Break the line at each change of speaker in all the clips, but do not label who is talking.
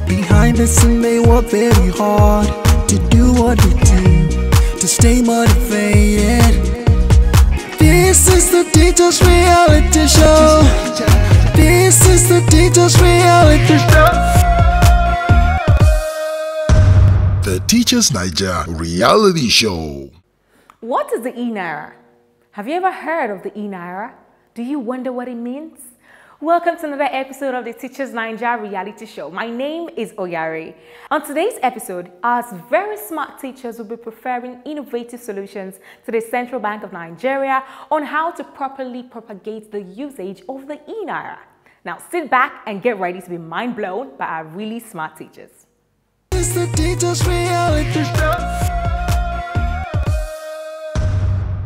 Behind the scene they work very hard to do what we do, to stay motivated. This is the Teachers Reality Show. This is the Teachers Reality Show.
The Teachers Naija Reality Show.
What is the e-Naira? Have you ever heard of the e-Naira? Do you wonder what it means? Welcome to another episode of the Teachers Naija Reality Show. My name is Oyari. On today's episode, our very smart teachers will be preferring innovative solutions to the Central Bank of Nigeria on how to properly propagate the usage of the e-Naira. Now sit back and get ready to be mind blown by our really smart teachers.
It's the Teachers Reality Show.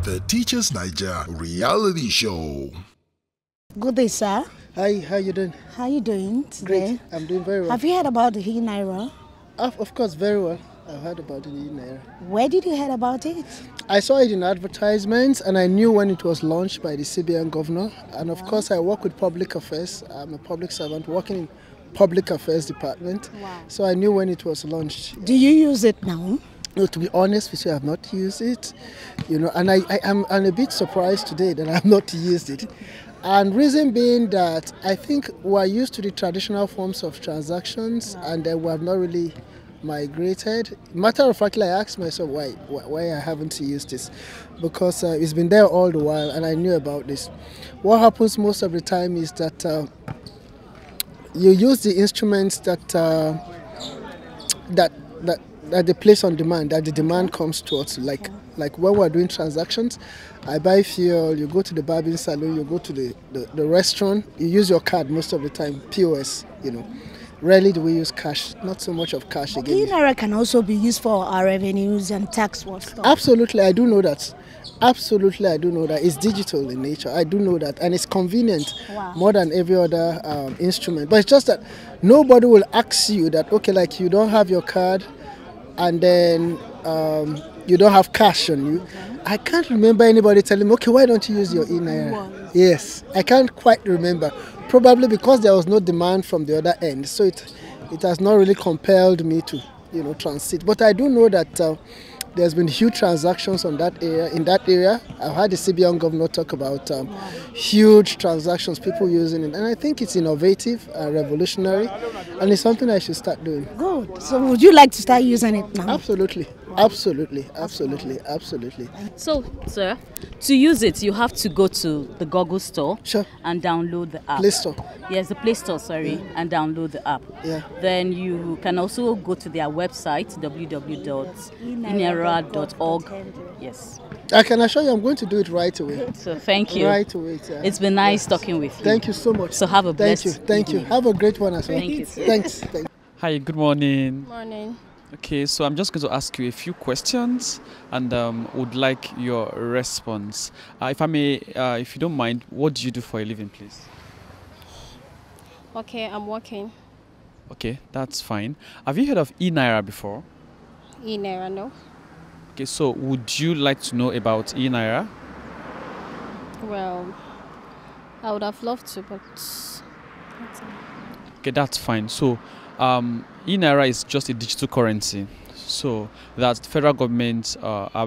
The Teachers Naija Reality Show.
Good day, sir.
Hi, how you doing?
How you doing today?
Great, I'm doing very well.
Have you heard about the e-Naira?
Of course, very well. I've heard about the Naira.
Where did you hear about it?
I saw it in advertisements and I knew when it was launched by the CBN governor. And of course, I work with public affairs. I'm a public servant working in public affairs department.
Wow.
So I knew when it was launched.
Do you use it now?
No, to be honest with you, I have not used it. And I'm a bit surprised today that I have not used it. And reason being that I think we're used to the traditional forms of transactions and we have not really migrated. Matter of fact, I asked myself why I haven't used this, because it's been there all the while and I knew about this. What happens most of the time is that you use the instruments that they place on demand, that the demand comes to us. Like when we're doing transactions, I buy fuel, you go to the barbing salon, you go to the restaurant, you use your card most of the time, POS, Rarely do we use cash, not so much of cash again.
e-Naira can also be used for our revenues and tax stuff.
Absolutely, I do know that. Absolutely, I do know that. It's digital in nature, I do know that. And it's convenient more than every other instrument. But it's just that nobody will ask you that, okay, like you don't have your card and then you don't have cash on you. I can't remember anybody telling me, okay, why don't you use your e-Naira? Yes, I can't quite remember. Probably because there was no demand from the other end. So it has not really compelled me to, transit. But I do know that there's been huge transactions in that area. I've heard the CBN governor talk about huge transactions, people using it. And I think it's innovative and revolutionary. And it's something I should start doing.
Good. So would you like to start using it now?
Absolutely. Absolutely. Absolutely. Absolutely.
So, sir, to use it, you have to go to the Google Store and download the app.
Play Store.
Yes, the Play Store, and download the app.
Yeah.
Then you can also go to their website, www.inaira.org. Yes.
I can assure you I'm going to do it right away.
So thank you.
Right away. Yeah.
It's been nice talking with you.
Thank you so much.
So have a blessed
Thank you. Have a great one as well.
Thank you, sir.
Thanks.
Hi, good morning.
Morning.
Okay, so I'm just going to ask you a few questions and would like your response. If I may, if you don't mind, what do you do for a living, please?
Okay, I'm working.
Okay, that's fine. Have you heard of e-Naira before?
E-Naira, no.
Okay, so would you like to know about e-Naira?
Well, I would have loved to, but...
Okay, that's fine. So, e-Naira is just a digital currency. So that the federal government,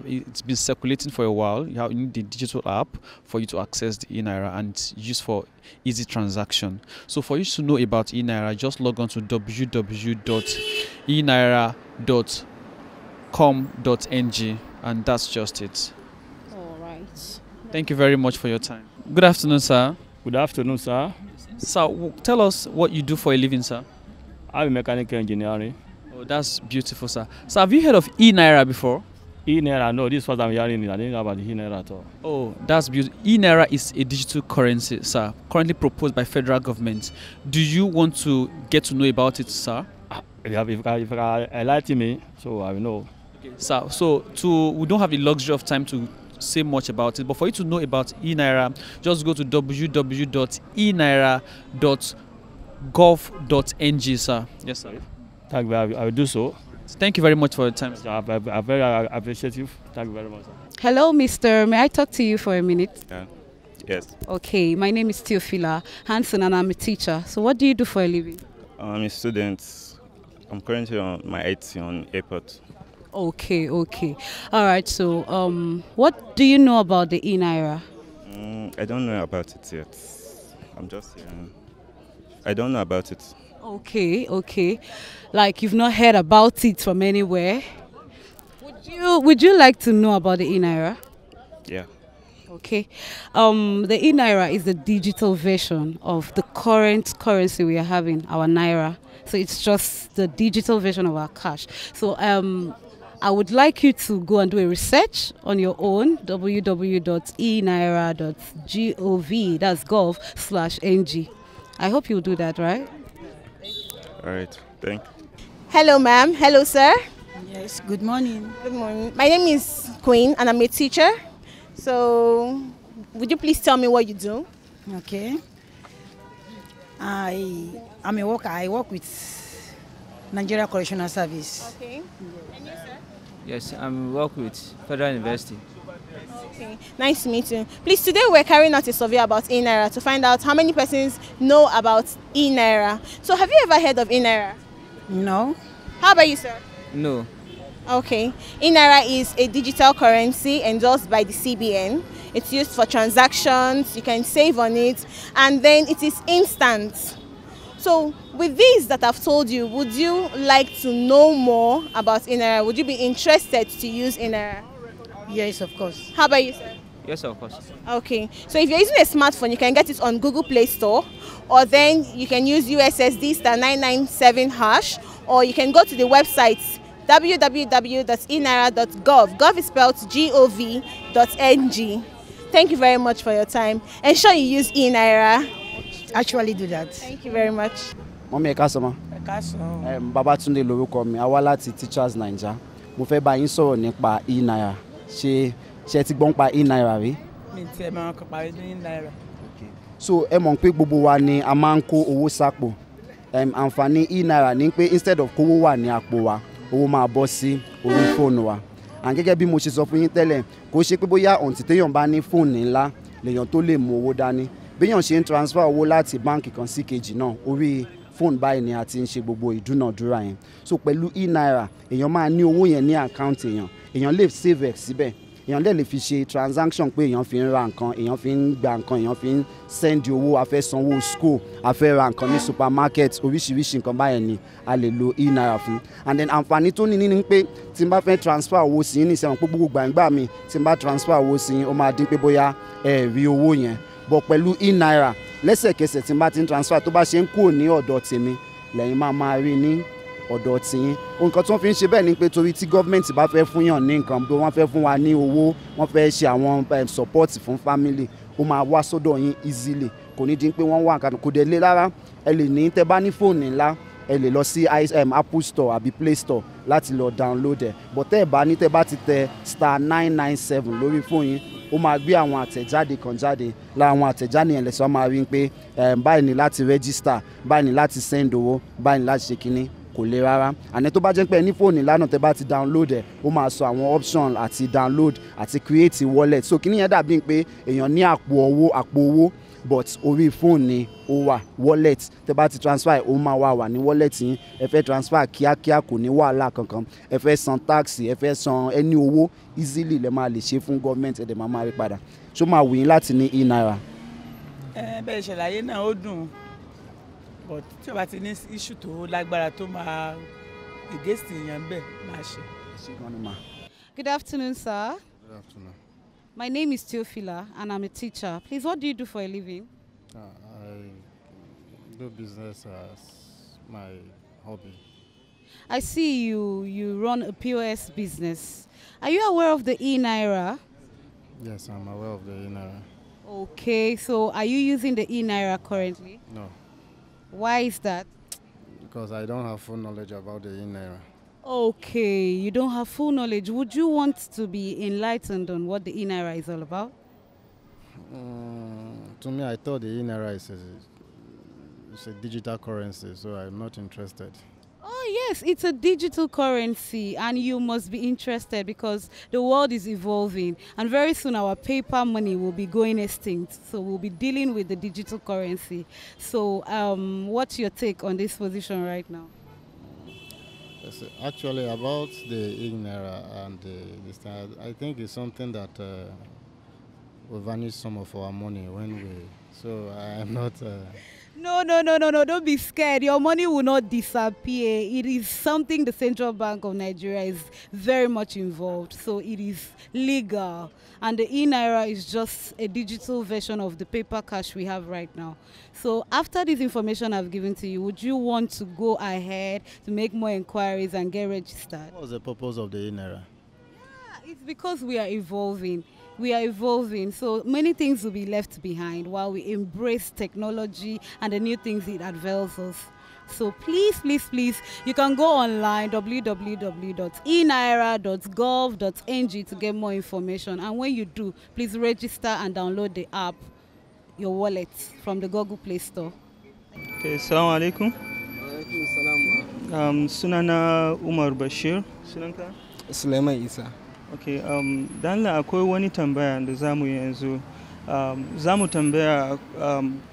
it's been circulating for a while. You need the digital app for you to access the e-Naira and use for easy transaction. So for you to know about e-Naira, just log on to www.enaira.com.ng and that's just it.
All right.
Thank you very much for your time. Good afternoon, sir.
Good afternoon, sir.
Sir, tell us what you do for a living, sir.
I'm a mechanical engineering.
Oh, that's beautiful, sir. So have you heard of e-Naira before?
E-Naira, no, this is what I'm hearing. I didn't know about the e-Naira at all.
Oh, that's beautiful. E-Naira is a digital currency, sir, currently proposed by federal government. Do you want to get to know about it, sir?
If you enlighten me, so I will know.
Okay, sir, so we don't have the luxury of time to say much about it, but for you to know about e-Naira, just go to www.enaira.gov.ng, sir. Yes, sir.
Thank you. I will do so.
Thank you very much for your time.
I'm very appreciative. Thank you very much, sir.
Hello, mister. May I talk to you for a minute?
Yeah. Yes.
Okay, my name is Theophila Hansen and I'm a teacher. So what do you do for a living?
I'm a student
I'm currently on my 8th on airport.
Okay, okay. All right, so what do you know about the e-Naira?
I don't know about it yet. I'm just I don't know about it.
Okay, okay. Like you've not heard about it from anywhere? Would you like to know about the e-Naira?
Yeah.
Okay. The e-Naira is the digital version of the current currency we are having, our Naira. So it's just the digital version of our cash. So I would like you to go and do a research on your own, www.enaira.gov, that's gov/ng. I hope you'll do that, right?
All right, thank you.
Hello, ma'am. Hello, sir.
Yes, good morning.
Good morning. My name is Queen and I'm a teacher. So, would you please tell me what you do?
Okay. I'm a worker. I work with Nigeria Correctional Service.
Okay. And you, sir?
Yes, I'm work with Federal University.
Okay, nice to meet you. Please, today we're carrying out a survey about e-Naira to find out how many persons know about e-Naira. So, have you ever heard of e-Naira?
No.
How about you, sir?
No.
Okay. e-Naira is a digital currency endorsed by the CBN. It's used for transactions, you can save on it, and then it is instant. So, with this that I've told you, would you like to know more about e-Naira? Would you be interested to use e-Naira?
Yes, of course.
How about you, sir?
Yes, of course.
Okay. So, if you're using a smartphone, you can get it on Google Play Store, or then you can use USSD *997#, or you can go to the website www.enaira.gov. Gov is spelled gov.ng. Thank you very much for your time. Ensure you use e-Naira.
Actually do that.
Thank you very much.
Mọ́mí ẹ káàsán ma.
Ẹ káàsán.
Babátúndé lorúkọ mi, a wá láti Teachers Naija. Mo fẹ́ bá yín sọ̀rọ̀ nípa e-Naira. Ṣé ti gbọ́ nípa e-Naira rí?
Mi ti ẹ̀ máa ń kọ́pa e-Naira.
So ẹ mọ̀ pé gbogbo wa ni a máa ń kó owó sápò. Àǹfààní e-Naira ni pé instead of kówó wà ní àpò wa, owó máa bọ́ sí orí fóònù wa. And gẹ́gẹ́ bí mo ṣe sọ fún yín tẹ́lẹ̀, kò ṣe pé bóyá ọ̀ǹtí téèyàn bá ní fóònù ńlá lèèyàn tó lè mú owó dání. Béèyàn ṣe ń transfer owó láti báǹkì kan sí kejì náà, orí fóònù báyìí ni a ti ń ṣe gbogbo ìdúnàdúrà yẹn. So pẹ̀lú e-Naira, èèyàn máa ní owó yẹn ní àkáǹtì èèyàn lè save ẹ̀ síbẹ̀. Èèyàn lè fi ṣe transaction pé èèyàn fi ń ra nǹkan, èèyàn fi ń gba nǹkan, èèyàn fi ń send owó, a fẹ́ sanwó school, a fẹ́ ra nǹkan ní supermarket, oríṣiríṣi nǹkan báyẹn ni a lè lo e-Naira fún. And then àǹfààní tó ní ní pé tí n bá fẹ́ transfer owó sí yín ní ìṣẹ̀wọ̀n pé gbogbo gbàǹgbà mi tí n bá transfer owó sí yín ó máa dín pé bóyá ẹ rí owó yẹn. But pẹ̀lú e-Naira lẹ́sẹ̀kẹsẹ̀ tí n bá ti ń transfer tó bá ṣe ń kúrò ní ọ̀dọ̀ tèmi lẹ́yìn máa rí ní ọ̀dọ̀ tiyín. Nǹkan tí wọ́n fi ń ṣe bẹ́ẹ̀ ni pé torí tí gọ́ọ̀mẹ̀ntì bá fẹ́ fún yàn ní nǹkan bí wọ́n fẹ́ fún wa ní owó, wọ́n fẹ́ ṣe àwọn support fún family, ó máa wá sọ́dọ̀ yín easily, kò ní dín pé wọ́n wà nǹkan kò dé lé rárá. Ẹ lè ní tẹ́ bá ní fóònù ńlá ẹ lè lọ sí Apple Store àbí Play Store láti lọ download ẹ̀, but tẹ́ ẹ bá ní tẹ́ bá ti tẹ *997 lórí fóònù yín, ó máa gbé àwọn àtẹ̀jáde kan jáde. Lára àwọn àtẹ̀jáde yẹn lẹ́sọ̀ máa rí pé báyìí ni láti register, báyìí ni láti send owó, báyìí ni láti ṣe kinní, kò le rárá. Àní tó bá jẹ́ pé ní fóònù lánàá tẹ́ bá ti download ẹ̀, ó máa sọ àwọn option àti download àti create wallet. So kinní yẹn dàbí pé èèyàn ní àpò owó but orí fóònù ni ó wà wallet. Tẹ́ bá ti transfer ó máa wà ní wallet yín. Ẹ fẹ́ transfer kíákíá kò ní wàhálà kankan. Ẹ fẹ́ san tax, ẹ fẹ́ san any owó easily lẹ máa lè ṣe fún government ẹ̀ dẹ̀ máa rí padà. Ṣó máa wù yín láti ní e-Naira?
Bẹ́ẹ̀ ṣàlàyé náà ó dùn, but tí o bá ti ní issue tó lágbára tó máa against èèyàn bẹ́ẹ̀ máa ṣe.
Good afternoon, sir.
Good afternoon.
My name is Teofila and I'm a teacher. Please, what do you do for a living?
I do business as my hobby.
I see you run a POS business. Are you aware of the e-Naira?
Yes, I'm aware of the e-Naira.
Okay, so are you using the e-Naira currently?
No.
Why is that?
Because I don't have full knowledge about the e-Naira.
Okay, you don't have full knowledge. Would you want to be enlightened on what the e-Naira is all about?
To me, I thought the e-Naira is a digital currency, so I'm not interested.
Oh yes, it's a digital currency and you must be interested because the world is evolving and very soon our paper money will be going extinct. So we'll be dealing with the digital currency. So what's your take on this position right now?
Yes, actually, about the Ignera and this thing, I think it's something that will vanish some of our money when we. So I am not.
No, don't be scared. Your money will not disappear. It is something the Central Bank of Nigeria is very much involved. So it is legal. And the e-Naira is just a digital version of the paper cash we have right now. So after this information I've given to you, would you want to go ahead to make more inquiries and get registered?
What was the purpose of the e-Naira?
It's because we are evolving. We are evolving, so many things will be left behind while we embrace technology and the new things it avails us. So please, you can go online www.enaira.gov.ng to get more information. And when you do, please register and download the app, your wallet, from the Google Play Store.
Okay, assalamu alaikum. Sunana Umar Bashir. Sunanka?
Sulaiman Isa.
Okay, dan la akwai wani tambaya da zamu yanzu. Zamu tambaya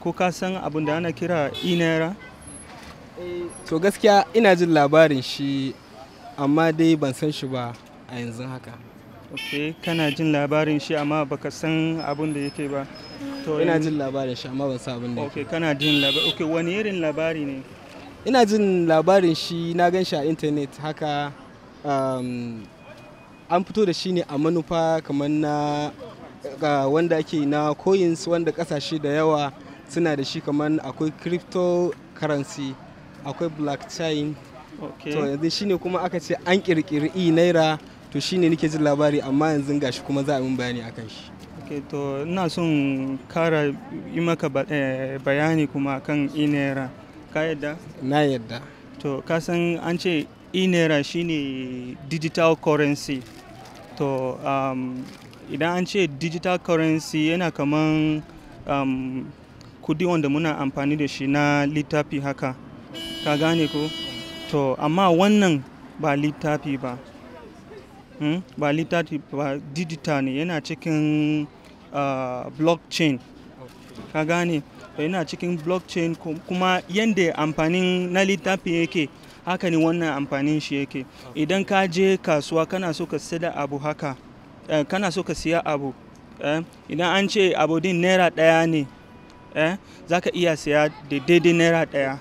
ko ka san abin da ana kira e-Naira?
To gaskiya ina jin labarin shi amma dai ban san shi ba a yanzu haka.
Okay, kana jin labarin shi amma baka san abin da yake ba.
To ina jin labarin shi amma ban san abin da yake.
Okay, kana jin labari. Okay, wani irin labari ne?
Ina jin labarin shi, na gan shi a internet haka. An fito da shi ne a manufa kamar na wanda ake na coins wanda kasashe da yawa suna da shi, kamar akwai cryptocurrency, akwai blockchain.
Okay.
To yanzu shine kuma aka ce an kirkiri e-Naira, to shine nake jin labari amma yanzu gashi kuma za a yi bayani akan shi.
Okay, to ina son kara yi maka bayani kuma kan e-Naira. Ka yadda?
Na yadda.
To ka san an ce e-Naira shine digital currency. To idan an ce digital currency yana kaman kudi wanda muna amfani da shi na littafi haka. Ka gane ko? To amma wannan ba littafi ba. Ba littafi ba, digital ne, yana cikin blockchain. Ka gane? To yana cikin blockchain kuma yanda amfanin na littafi yake, haka ne wannan amfanin shi yake. Idan ka je kasuwa kana so ka siya abu haka, kana so ka siya abu, idan an ce abu din naira ɗaya ne, za ka iya siya da daidai naira ɗaya.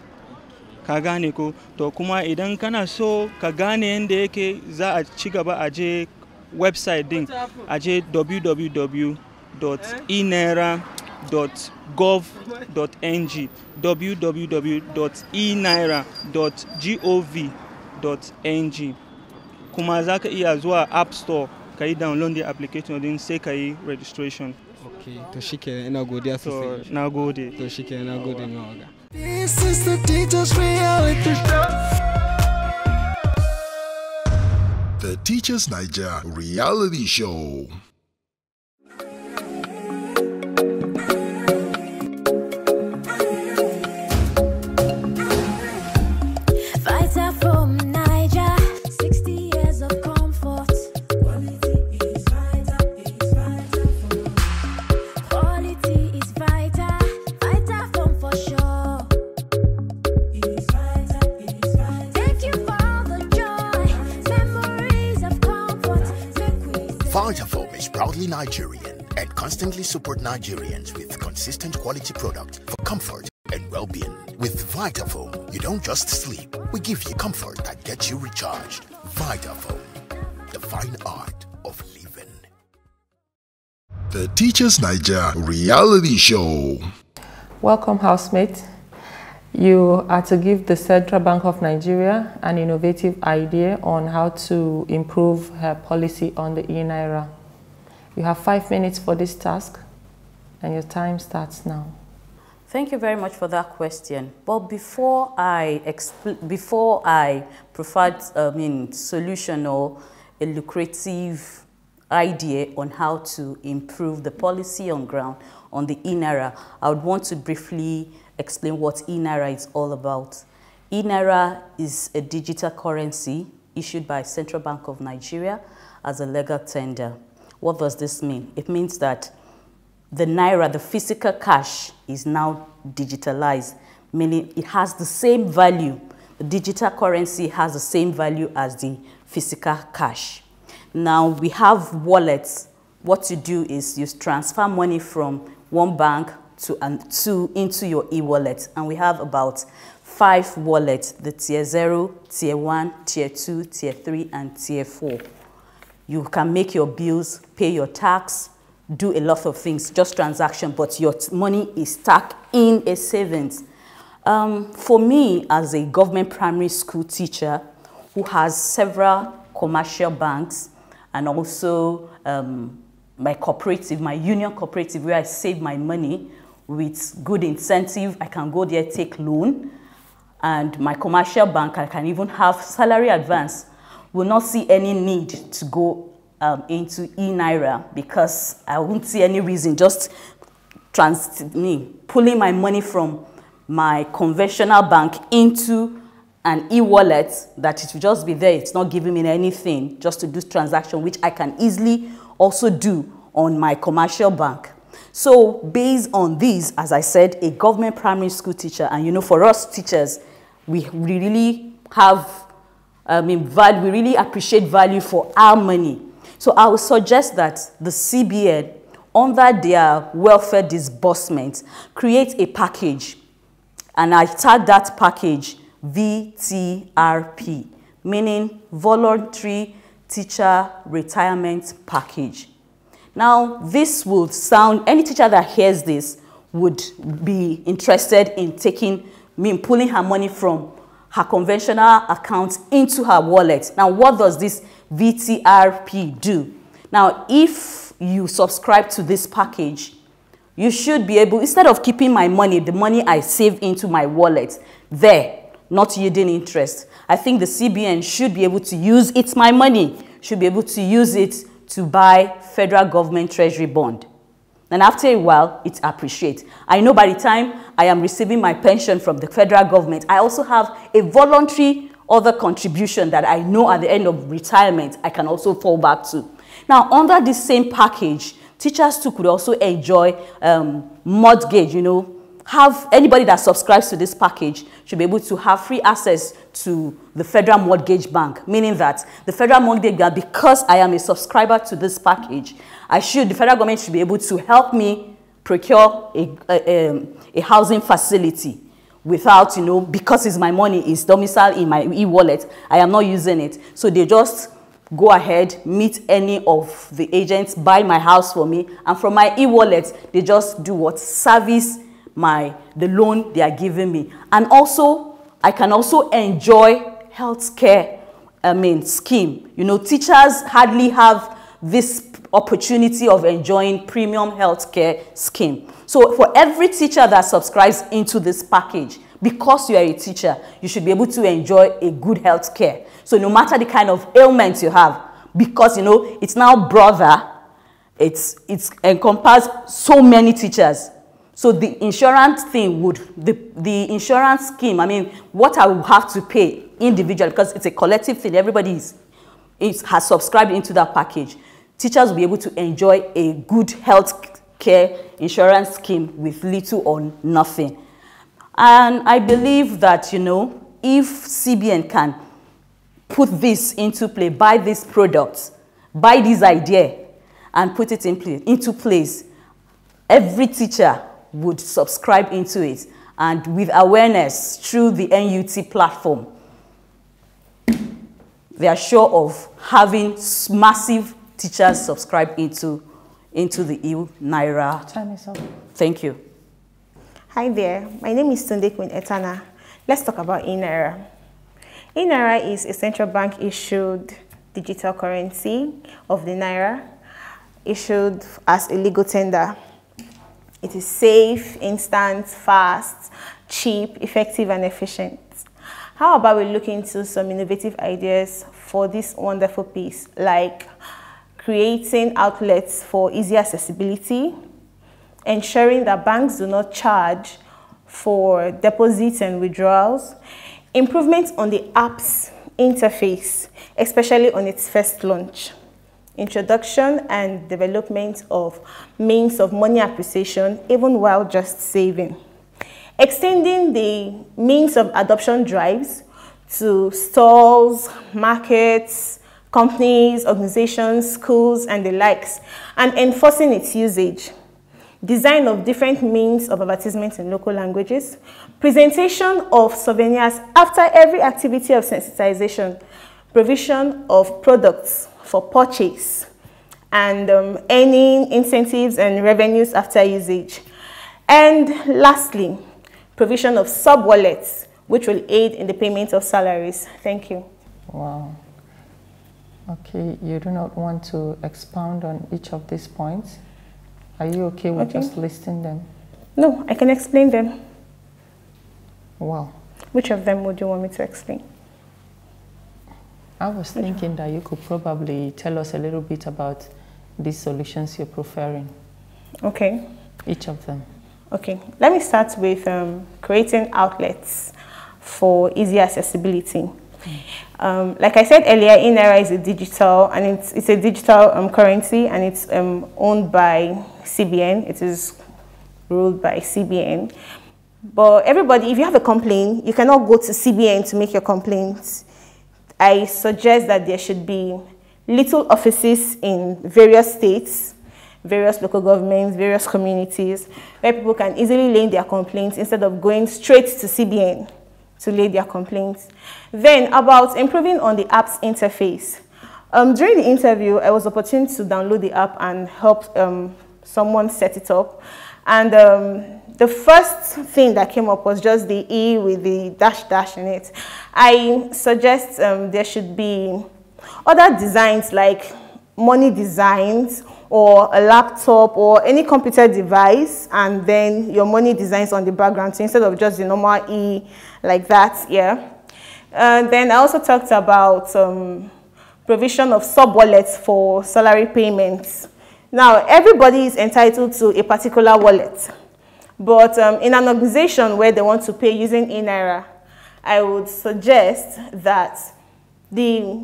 Ka gane ko? To kuma idan kana so ka gane yadda yake, za a ci gaba a je website din, a je www.enaira.gov.ng, www.enaira.gov.ng. kuma za ka iya zuwa app store ka yi download the application din sai ka yi registration.
Okay, to shikenan ina godiya sosai.
To na gode.
To shikenan na gode mai waga.
This is the Teachers Reality Show.
The Teachers Naija Reality Show.
Fighter from Naija, 60 years of comfort. Quality is vital, Quality is vital, for sure. Thank you for all the joy, memories of comfort.
Vitafoam is proudly Nigerian and constantly support Nigerians with consistent quality product for comfort and well-being. With Vitafoam, you don't just sleep. We give you comfort that gets you recharged. Vitafoam, the fine art of living.
The Teachers Naija Reality Show.
Welcome, housemates. You are to give the Central Bank of Nigeria an innovative idea on how to improve her policy on the e-Naira. You have 5 minutes for this task, and your time starts now.
Thank you very much for that question. But before I provide solution or a lucrative idea on how to improve the policy on ground on the e-Naira, I would want to briefly explain what e-Naira is all about. E-Naira is a digital currency issued by Central Bank of Nigeria as a legal tender. What does this mean? It means that the Naira, the physical cash, is now digitalized, meaning it has the same value digital currency has the same value as the physical cash. Now we have wallets. What you do is you transfer money from one bank into your e-wallet, and we have about 5 wallets: the tier 0, tier 1, tier 2, tier 3, and tier 4. You can make your bills, pay your tax, do a lot of things, just transaction, but your money is stuck in a savings. For me, as a government primary school teacher who has several commercial banks and also my cooperative, my union cooperative, where I save my money with good incentive, I can go there, take loan, and my commercial bank, I can even have salary advance, will not see any need to go into e-Naira, because I won't see any reason just pulling my money from my conventional bank into an e-wallet, that it will just be there. It's not giving me anything just to do transaction, which I can easily also do on my commercial bank. So based on this, as I said, a government primary school teacher, and you know, for us teachers, we really have, we really appreciate value for our money. So I would suggest that the CBN, under their welfare disbursement, create a package, and I tag that package VTRP, meaning Voluntary Teacher Retirement Package. Now, this would sound, any teacher that hears this would be interested in pulling her money from her conventional account into her wallet. Now, what does this VTRP do? Now, if you subscribe to this package, you should be able, instead of keeping my money, the money I save into my wallet, there, not yielding interest, I think the CBN should be able to use it's my money, should be able to use it to buy federal government treasury bond. And after a while, it appreciates. I know by the time I am receiving my pension from the federal government, I also have a voluntary other contribution that I know at the end of retirement, I can also fall back to. Now, under this same package, teachers too could also enjoy mortgage, you know, have anybody that subscribes to this package should be able to have free access to the Federal Mortgage Bank, meaning that the Federal Mortgage Bank, because I am a subscriber to this package, the federal government should be able to help me procure a housing facility without, you know, because it's my money, it's domiciled in my e-wallet, I am not using it. So they just go ahead, meet any of the agents, buy my house for me, and from my e-wallet, they just do what? Service the loan they are giving me. And also, I can also enjoy healthcare, scheme. You know, teachers hardly have this opportunity of enjoying premium healthcare scheme. So for every teacher that subscribes into this package, because you are a teacher, you should be able to enjoy a good healthcare. So no matter the kind of ailments you have, because, you know, it's now broader, it's encompassed so many teachers. So the insurance thing would, the insurance scheme, what I will have to pay individually, because it's a collective thing, everybody has subscribed into that package. Teachers will be able to enjoy a good health care insurance scheme with little or nothing. And I believe that, you know, if CBN can put this into play, buy these products, buy this idea, and put it into place, every teacher would subscribe into it, and with awareness through the NUT platform, they are sure of having massive teachers subscribe into the e-Naira.
Time is up.
Thank you.
Hi there, my name is Tunde Queen Etana. Let's talk about e-Naira. E-Naira is a central bank issued digital currency of the Naira, issued as a legal tender. It is safe, instant, fast, cheap, effective, and efficient. How about we look into some innovative ideas for this wonderful piece, like creating outlets for easy accessibility, ensuring that banks do not charge for deposits and withdrawals, improvements on the app's interface, especially on its first launch, introduction and development of means of money appreciation, even while just saving. Extending the means of adoption drives to stores, markets, companies, organizations, schools, and the likes, and enforcing its usage. Design of different means of advertisement in local languages, presentation of souvenirs after every activity of sensitization, provision of products for purchase, and earning incentives and revenues after usage. And lastly, provision of sub-wallets, which will aid in the payment of salaries. Thank you.
Wow. Okay, you do not want to expound on each of these points? Are you okay with just listing them?
No, I can explain them.
Wow.
Which of them would you want me to explain?
I was thinking that you could probably tell us a little bit about these solutions you're preferring.
Okay.
Each of them.
Okay, let me start with creating outlets for easy accessibility. Like I said earlier, eNaira is a digital, and it's a digital currency, and it's owned by CBN. It is ruled by CBN. But everybody, if you have a complaint, you cannot go to CBN to make your complaints. I suggest that there should be little offices in various states, various local governments, various communities, where people can easily lay their complaints instead of going straight to CBN to lay their complaints. Then about improving on the app's interface. During the interview, I was opportune to download the app and help someone set it up. And the first thing that came up was just the E with the dash in it. I suggest there should be other designs like money designs or a laptop or any computer device, and then your money designs on the background, so instead of just the normal E like that, yeah. Then I also talked about provision of sub-wallets for salary payments. Now, everybody is entitled to a particular wallet, but in an organization where they want to pay using eNaira, I would suggest that the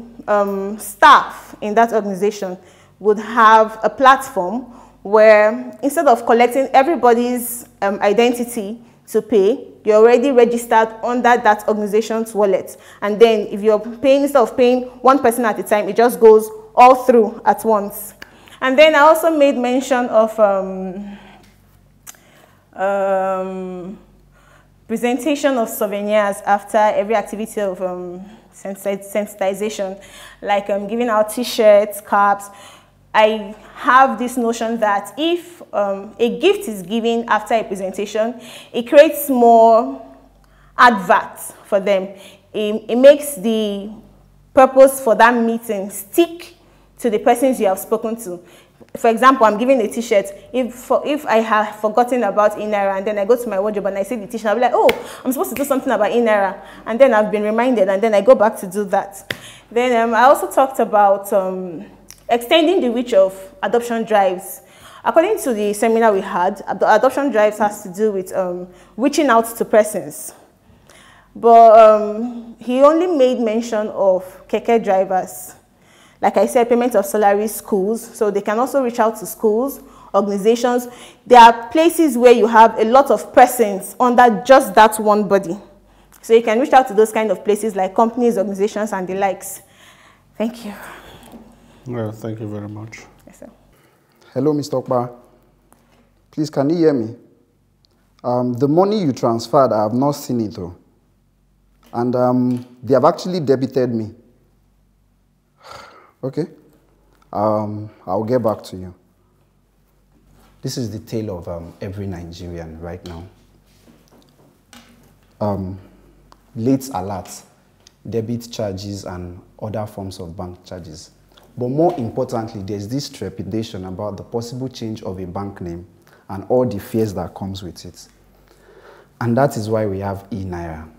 staff in that organization would have a platform where instead of collecting everybody's identity to pay, you're already registered under that organization's wallet. And then if you're paying, instead of paying one person at a time, it just goes all through at once. And then I also made mention of presentation of souvenirs after every activity of sensitization, like giving out t-shirts, caps. I have this notion that if a gift is given after a presentation, it creates more adverts for them. It makes the purpose for that meeting stick to the persons you have spoken to. For example, I'm giving a t-shirt. If I have forgotten about eNaira and then I go to my wardrobe and I see the t-shirt, I'll be like, oh, I'm supposed to do something about eNaira. And then I've been reminded, and then I go back to do that. Then I also talked about extending the reach of adoption drives. According to the seminar we had, adoption drives has to do with reaching out to persons. But he only made mention of keke drivers. Like I said, payment of salary, schools, so they can also reach out to schools, organizations. There are places where you have a lot of persons under just that one body. So you can reach out to those kind of places like companies, organizations, and the likes. Thank you.
Well, thank you very much.
Yes, sir.
Hello, Mr. Okpa. Please, can you hear me? The money you transferred, I have not seen it though. And they have actually debited me. Okay. I'll get back to you. This is the tale of every Nigerian right now. Late alerts, debit charges, and other forms of bank charges. But more importantly, there's this trepidation about the possible change of a bank name and all the fears that comes with it. And that is why we have eNaira.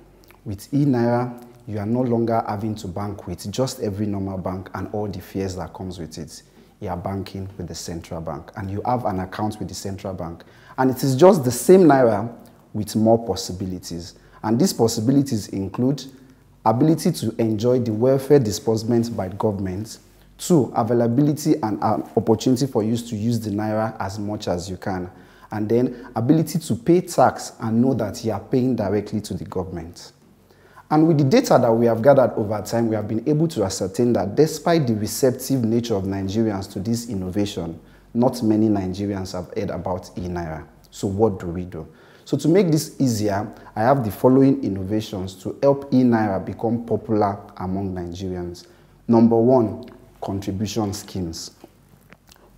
With eNaira, you are no longer having to bank with just every normal bank and all the fears that comes with it. You are banking with the central bank, and you have an account with the central bank. And it is just the same Naira with more possibilities. And these possibilities include ability to enjoy the welfare disbursement by government, 2, availability and opportunity for you to use the Naira as much as you can, and then ability to pay tax and know that you are paying directly to the government. And with the data that we have gathered over time, we have been able to ascertain that despite the receptive nature of Nigerians to this innovation, not many Nigerians have heard about e-Naira. So what do we do? So to make this easier, I have the following innovations to help e-Naira become popular among Nigerians. Number one, contribution schemes.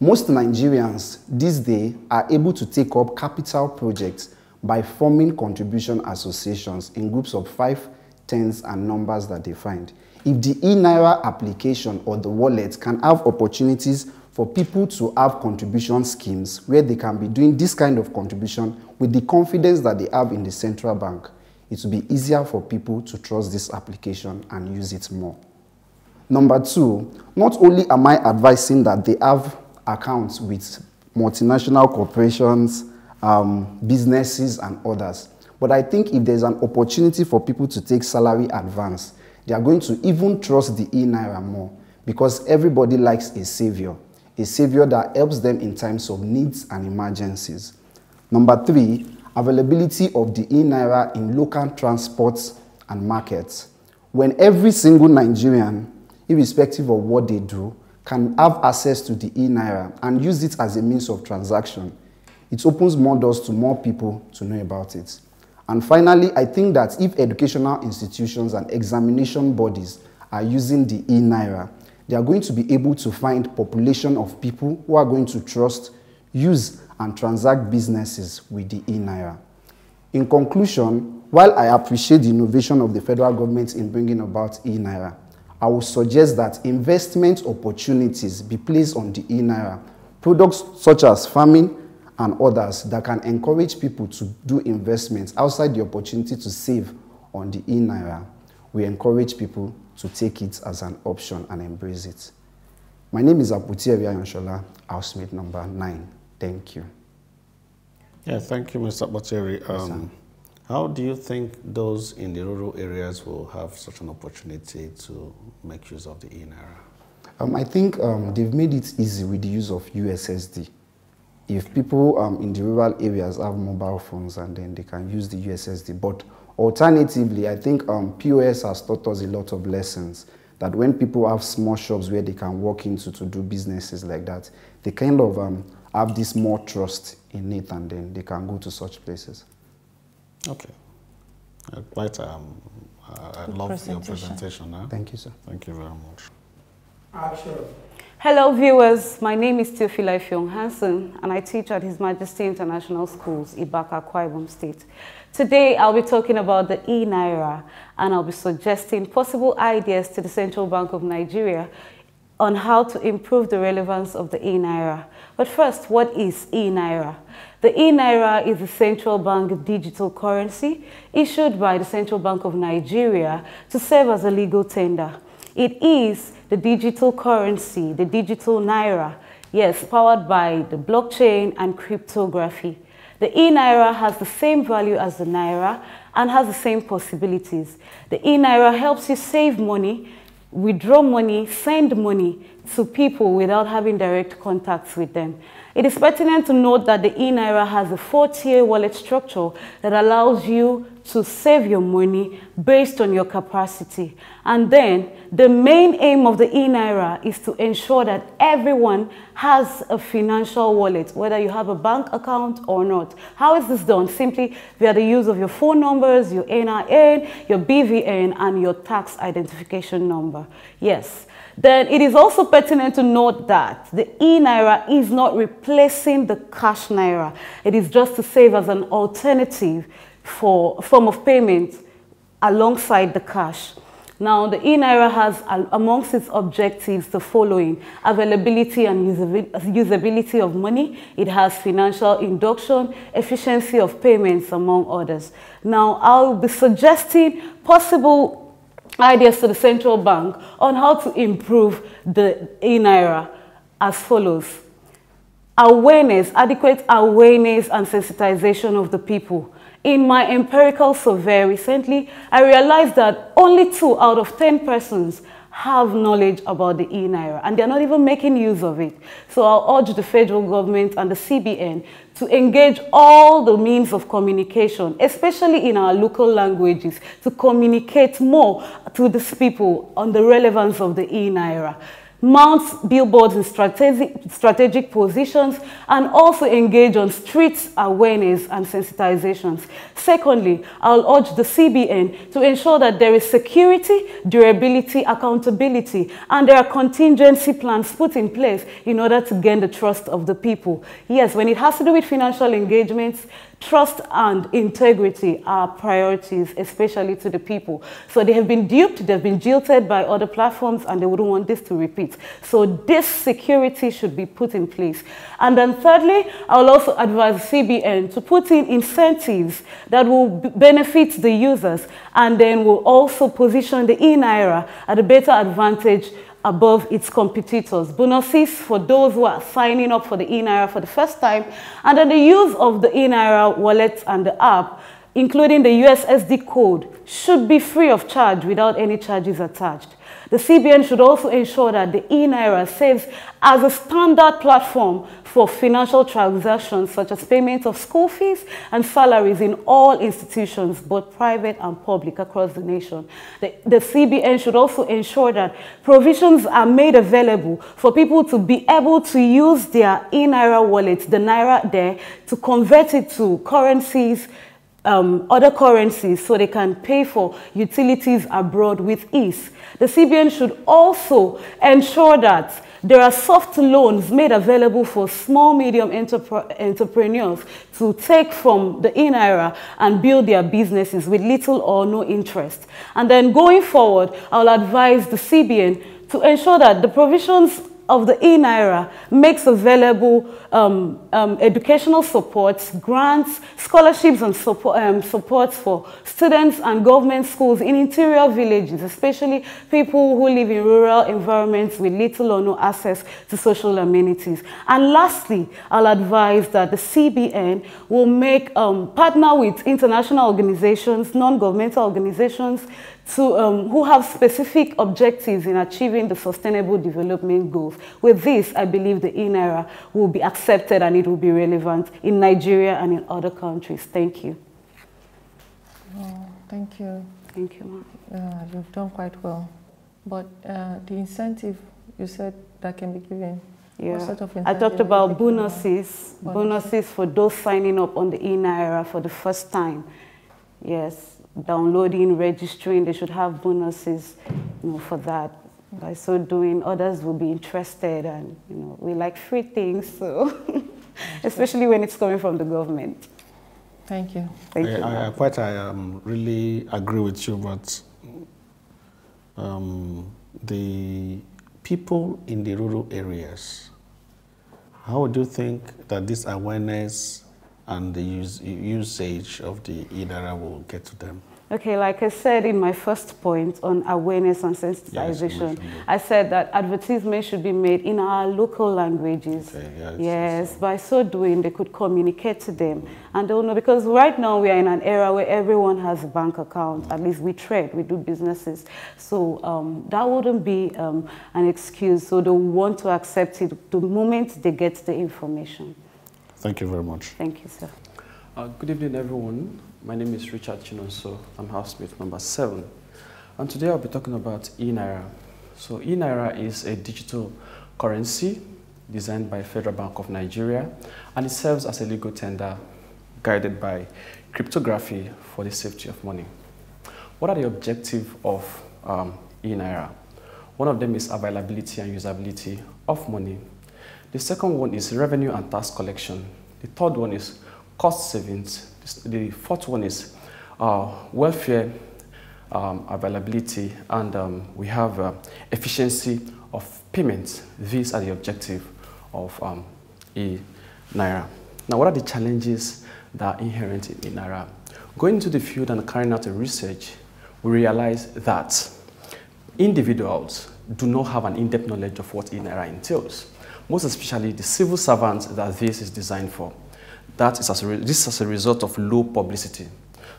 Most Nigerians these days are able to take up capital projects by forming contribution associations in groups of 5, 10s, and numbers that they find. If the e-Naira application or the wallet can have opportunities for people to have contribution schemes where they can be doing this kind of contribution with the confidence that they have in the central bank, it will be easier for people to trust this application and use it more. Number two, not only am I advising that they have accounts with multinational corporations, businesses and others, but I think if there's an opportunity for people to take salary advance, they are going to even trust the e-Naira more because everybody likes a savior that helps them in times of needs and emergencies. Number three, availability of the e-Naira in local transports and markets. When every single Nigerian, irrespective of what they do, can have access to the e-Naira and use it as a means of transaction, it opens more doors to more people to know about it. And finally, I think that if educational institutions and examination bodies are using the e-Naira, they are going to be able to find population of people who are going to trust, use, and transact businesses with the e-Naira. In conclusion, while I appreciate the innovation of the federal government in bringing about e-Naira, I would suggest that investment opportunities be placed on the e-Naira, products such as farming and others that can encourage people to do investments outside the opportunity to save on the e-Naira. We encourage people to take it as an option and embrace it. My name is Aputi Eviayonshola, housemate number 9. Thank you.
Yeah, thank you, Mr. Boteri. How do you think those in the rural areas will have such an opportunity to make use of the e-Naira?
I think they've made it easy with the use of USSD. If people in the rural areas have mobile phones and then they can use the USSD. But alternatively, I think POS has taught us a lot of lessons that when people have small shops where they can walk into to do businesses like that, they kind of have this more trust in it and then they can go to such places.
Okay. Quite, I love your presentation. Huh?
Thank you, sir.
Thank you very much.
Action. Hello viewers, my name is Theophila Ifyong Hansen and I teach at His Majesty International Schools, Ibaka, Akwa Ibom State. Today I'll be talking about the e-Naira and I'll be suggesting possible ideas to the Central Bank of Nigeria on how to improve the relevance of the e-Naira. But first, what is e-Naira? The e-Naira is the central bank digital currency issued by the Central Bank of Nigeria to serve as a legal tender. It is the digital currency, the digital Naira, yes, powered by the blockchain and cryptography. The e-Naira has the same value as the Naira and has the same possibilities. The e-Naira helps you save money, withdraw money, send money to people without having direct contacts with them. It is pertinent to note that the e-Naira has a 4-tier wallet structure that allows you to save your money based on your capacity. And then the main aim of the e-Naira is to ensure that everyone has a financial wallet, whether you have a bank account or not. How is this done? Simply via the use of your phone numbers, your NIN, your BVN, and your tax identification number. Yes. Then it is also pertinent to note that the e-Naira is not replacing the cash Naira. It is just to serve as an alternative for form of payment alongside the cash. Now, the e-Naira has amongst its objectives the following: availability and usability of money. It has financial induction, efficiency of payments, among others. Now, I'll be suggesting possible ideas to the central bank on how to improve the e-Naira as follows. Awareness, adequate awareness and sensitization of the people. in my empirical survey recently, I realized that only 2 out of 10 persons have knowledge about the e-Naira, and they're not even making use of it. So I'll urge the federal government and the CBN to engage all the means of communication, especially in our local languages, to communicate more to these people on the relevance of the e-Naira. Mount billboards in strategic positions, and also engage on street awareness and sensitizations. Secondly, I'll urge the CBN to ensure that there is security, durability, accountability, and there are contingency plans put in place in order to gain the trust of the people. Yes, when it has to do with financial engagements, trust and integrity are priorities, especially to the people. So they have been duped, they've been jilted by other platforms, and they wouldn't want this to repeat. So this security should be put in place. And then thirdly, I will also advise CBN to put in incentives that will benefit the users, and then will also position the e-Naira at a better advantage above its competitors. Bonuses for those who are signing up for the e-Naira for the first time, and then the use of the e-Naira wallet and the app, including the USSD code, should be free of charge without any charges attached. The CBN should also ensure that the e-Naira serves as a standard platform for financial transactions such as payment of school fees and salaries in all institutions, both private and public, across the nation. The CBN should also ensure that provisions are made available for people to be able to use their e-Naira wallet, the Naira there, to convert it to currencies, other currencies, so they can pay for utilities abroad with ease. The CBN should also ensure that there are soft loans made available for small, medium entrepreneurs to take from the e-Naira and build their businesses with little or no interest. And then going forward, I'll advise the CBN to ensure that the provisions of the e-Naira makes available educational supports, grants, scholarships, and supports for students and government schools in interior villages, especially people who live in rural environments with little or no access to social amenities. And lastly, I'll advise that the CBN will make partner with international organizations, non-governmental organizations, who have specific objectives in achieving the Sustainable Development Goals. With this, I believe the e-Naira will be accepted and it will be relevant in Nigeria and in other countries. Thank you.
Oh, thank you.
Thank you, ma'am.
You've done quite well. But the incentive you said that can be given,
yeah.
What sort of
I talked about bonuses for those signing up on the e-Naira for the first time. Yes. Downloading, registering, they should have bonuses, for that. By so doing, others will be interested, and we like free things, so especially when it's coming from the government.
Thank you.
Thank you.
I really agree with you, but the people in the rural areas, how do you think that this awareness and the usage of the e-Naira will get to them?
Okay, like I said in my first point on awareness and sensitization, I said that advertisements should be made in our local languages. Okay, yes, by so doing, they could communicate to them. And they'll know, because right now we are in an era where everyone has a bank account. At least we trade, we do businesses. So that wouldn't be an excuse. So they'll want to accept it the moment they get the information.
Thank you very much.
Thank you, sir.
Good evening, everyone. My name is Richard Chinonso. I'm housemate number 7. And today I'll be talking about e-Naira. So e-Naira is a digital currency designed by Federal Bank of Nigeria, and it serves as a legal tender guided by cryptography for the safety of money. What are the objectives of e-Naira? One of them is availability and usability of money. The second one is revenue and tax collection. The third one is cost savings. The fourth one is welfare availability, and we have efficiency of payments. These are the objectives of e-Naira. Now, what are the challenges that are inherent in e-Naira? Going into the field and carrying out a research, we realize that individuals do not have an in-depth knowledge of what e-Naira entails, most especially the civil servants that this is designed for. This is as a result of low publicity.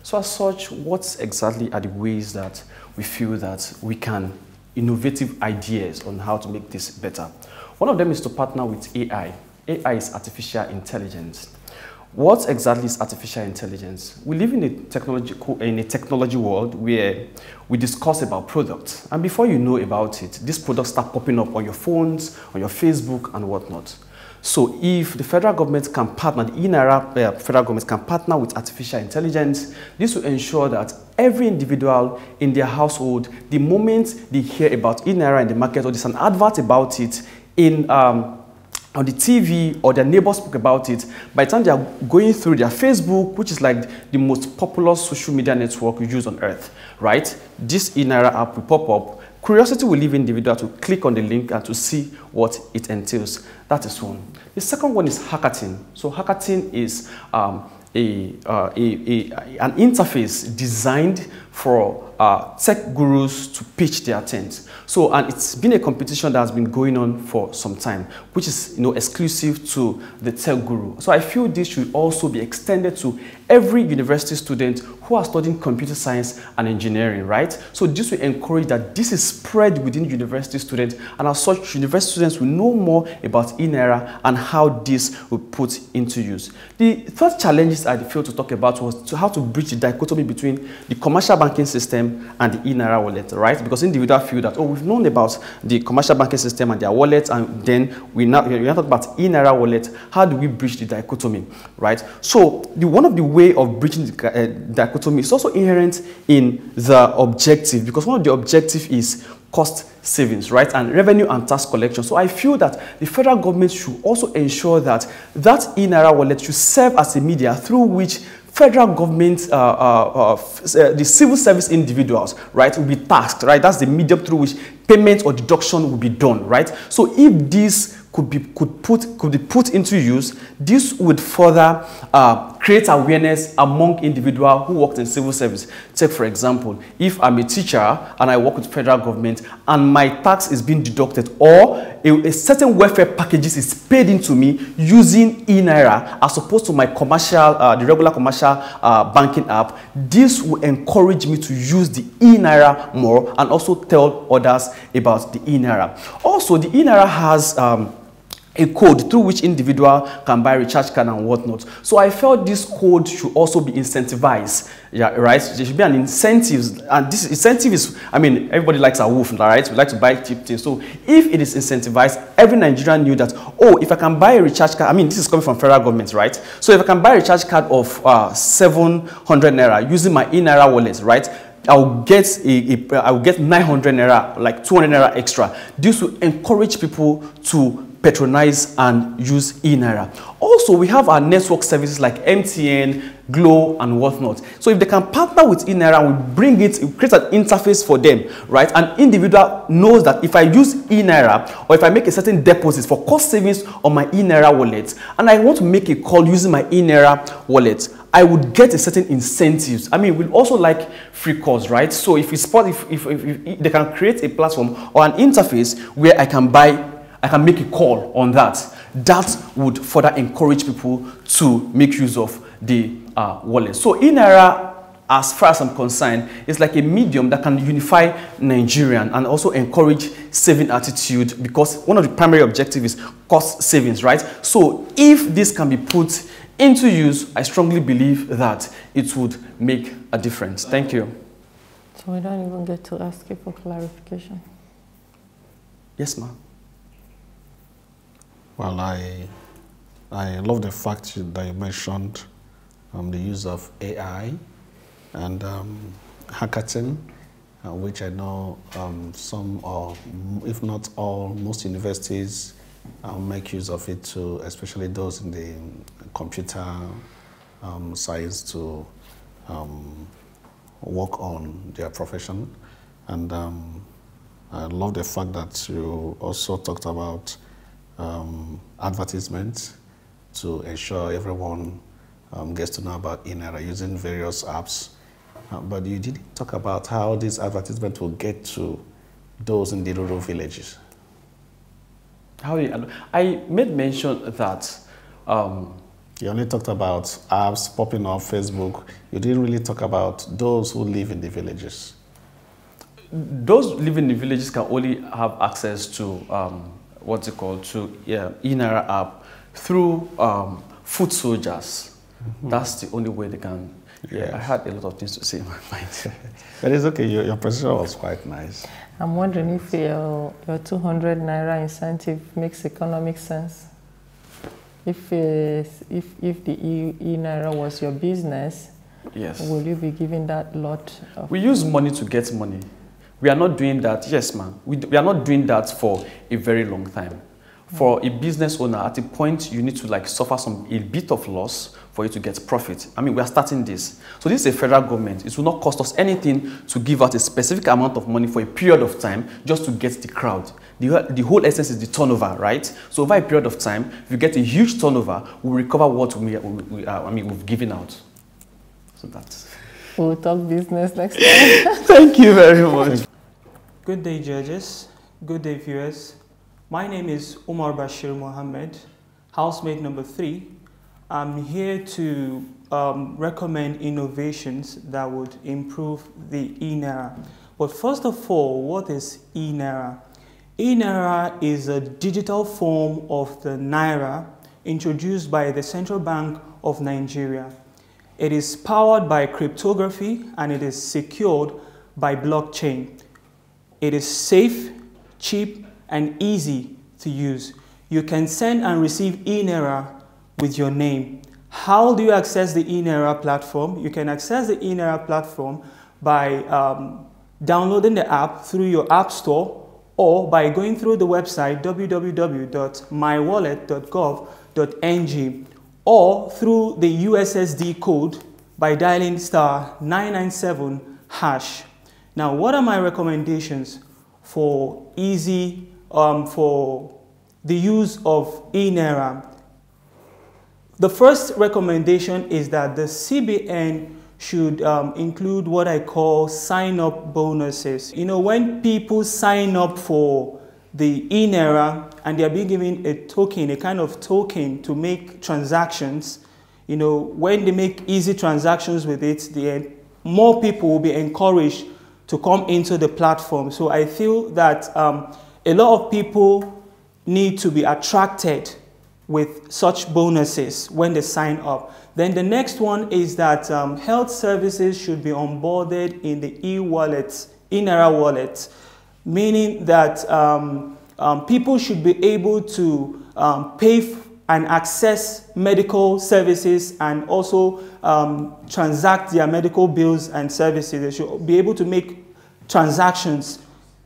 So as such, what exactly are the ways that we feel that we can innovative ideas on how to make this better? One of them is to partner with AI. AI is artificial intelligence. What exactly is artificial intelligence? We live in a technology world where we discuss about products, and before you know about it, these products start popping up on your phones, on your Facebook, and whatnot. So if the federal government can partner, the INARA federal government can partner with artificial intelligence, this will ensure that every individual in their household, the moment they hear about INARA in the market or there's an advert about it in on the TV or their neighbors spoke about it, by the time they are going through their Facebook, which is like the most popular social media network we use on earth, right? This INARA app will pop up. Curiosity will leave individual to click on the link and to see what it entails. That is one. The second one is hackathon. So hackathon is an interface designed for tech gurus to pitch their tent. So, and it's been a competition that has been going on for some time, which is, exclusive to the tech guru. So I feel this should also be extended to every university student who are studying computer science and engineering, right? So this will encourage that this is spread within university students, and as such, university students will know more about INARA and how this will put into use. The third challenges I failed to talk about was how to bridge the dichotomy between the commercial banking system and the INARA wallet, right? Because individuals feel that, oh, we've known about the commercial banking system and their wallet, and then we're not talking about INARA wallet. How do we bridge the dichotomy, right? So one of the way of bridging the dichotomy is also inherent in the objective, because one of the objective is cost savings, right, and revenue and tax collection. So I feel that the federal government should also ensure that that INARA wallet should serve as a media through which federal government, the civil service individuals, right, will be tasked, right? That's the medium through which payment or deduction will be done, right? So if this could be put into use, this would further create awareness among individuals who work in civil service. Take, for example, if I'm a teacher and I work with federal government and my tax is being deducted, or a certain welfare packages is paid into me using INARA as opposed to my commercial, the regular commercial banking app, this will encourage me to use the INARA more and also tell others about the INARA. Also, the INARA has a code through which individual can buy recharge card and whatnot. So I felt this code should also be incentivized, yeah, right? There should be an incentive, and this incentive is, I mean, everybody likes a wolf, right? We like to buy cheap things. So if it is incentivized, every Nigerian knew that, oh, if I can buy a recharge card, I mean, this is coming from federal government, right? So if I can buy a recharge card of 700 naira using my INARA wallet, right, I will get 900 naira, like 200 naira extra. This will encourage people to patronize and use INARA. Also, we have our network services like MTN, Glo, and whatnot. So if they can partner with INARA, we bring it, we create an interface for them, right? An individual knows that if I use INARA or if I make a certain deposit for cost savings on my INARA wallet, and I want to make a call using my INARA wallet, I would get a certain incentives. I mean, we'd also like free calls, right? So if they can create a platform or an interface where I can make a call on that, that would further encourage people to make use of the wallet. So INARA, as far as I'm concerned, is like a medium that can unify Nigerian and also encourage saving attitude, because one of the primary objectives is cost savings, right? So if this can be put into use, I strongly believe that it would make a difference. Thank you.
So we don't even get to ask you for clarification.
Yes, ma'am.
Well, I love the fact that you mentioned the use of AI and hackathon, which I know some, or if not all, most universities make use of it to, especially those in the computer science, to work on their profession. And I love the fact that you also talked about advertisements to ensure everyone gets to know about INARA using various apps. But you didn't talk about how these advertisements will get to those in the rural villages. I
made mention that
You only talked about apps popping on Facebook. You didn't really talk about those who live in the villages.
Those living in the villages can only have access to to e-Naira app through foot soldiers. That's the only way they can. Yeah, I had a lot of things to say in my mind.
But it's okay. Your presentation was quite nice.
I'm wondering if your 200 Naira incentive makes economic sense. If the e-Naira was your business,
yes,
will you be giving that lot of...
We use money to get money. We are not doing that, yes ma'am, we are not doing that for a very long time. For a business owner, at a point you need to like suffer a bit of loss for you to get profit. I mean, we are starting this. So this is a federal government. It will not cost us anything to give out a specific amount of money for a period of time just to get the crowd. The whole essence is the turnover, right? So over a period of time, if you get a huge turnover, we'll recover what we've given out. So that's...
We'll talk business next time.
Thank you very much.
Good day, judges. Good day, viewers. My name is Umar Bashir Mohammed, housemate number 3. I'm here to recommend innovations that would improve the e-Naira. But first of all, what is e-Naira? E-Naira is a digital form of the Naira introduced by the Central Bank of Nigeria. It is powered by cryptography and it is secured by blockchain. It is safe, cheap, and easy to use. You can send and receive e-Naira with your name. How do you access the e-Naira platform? You can access the e-Naira platform by downloading the app through your app store or by going through the website www.mywallet.gov.ng or through the USSD code by dialing *997#. Now, what are my recommendations for for the use of e-Naira? The first recommendation is that the CBN should include what I call sign-up bonuses. You know, when people sign up for the e-Naira and they are being given a token, a kind of token to make transactions, you know, when they make easy transactions with it, more people will be encouraged to come into the platform. So I feel that a lot of people need to be attracted with such bonuses when they sign up. Then the next one is that health services should be onboarded in the e-wallets, e-Naira wallets, meaning that people should be able to pay and access medical services and also transact their medical bills and services. They should be able to make transactions,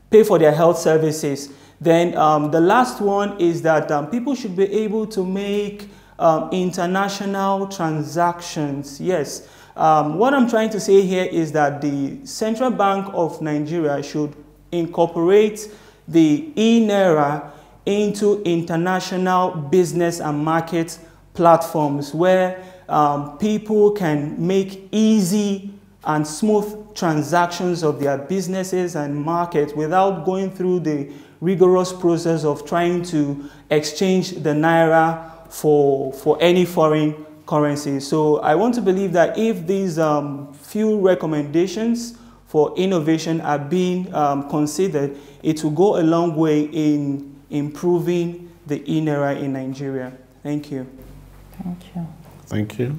pay for their health services. Then the last one is that people should be able to make international transactions. Yes. What I'm trying to say here is that the Central Bank of Nigeria should incorporate the e-Naira into international business and market platforms where people can make easy and smooth transactions of their businesses and markets without going through the rigorous process of trying to exchange the Naira for any foreign currency. So I want to believe that if these few recommendations for innovation are being considered, it will go a long way in improving the e-Naira in Nigeria. Thank you.
Thank you.
Thank you.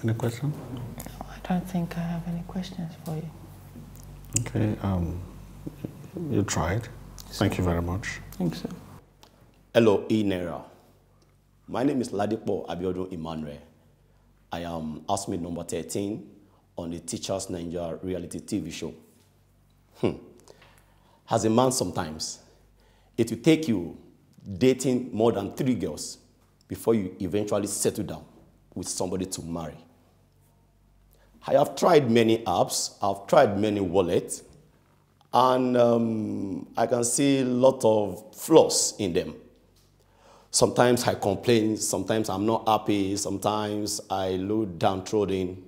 Any question?
No, I don't think I have any questions for you.
Okay. You tried. Thank you very much.
Thanks, sir.
Hello, e-Naira. My name is Ladipo Abiodun Emmanuel. I am housemate number 13 on the Teachers Naija reality TV show. As a man, sometimes it will take you dating more than 3 girls before you eventually settle down with somebody to marry. I have tried many apps, I've tried many wallets, and I can see a lot of flaws in them. Sometimes I complain, sometimes I'm not happy, sometimes I look downtrodden.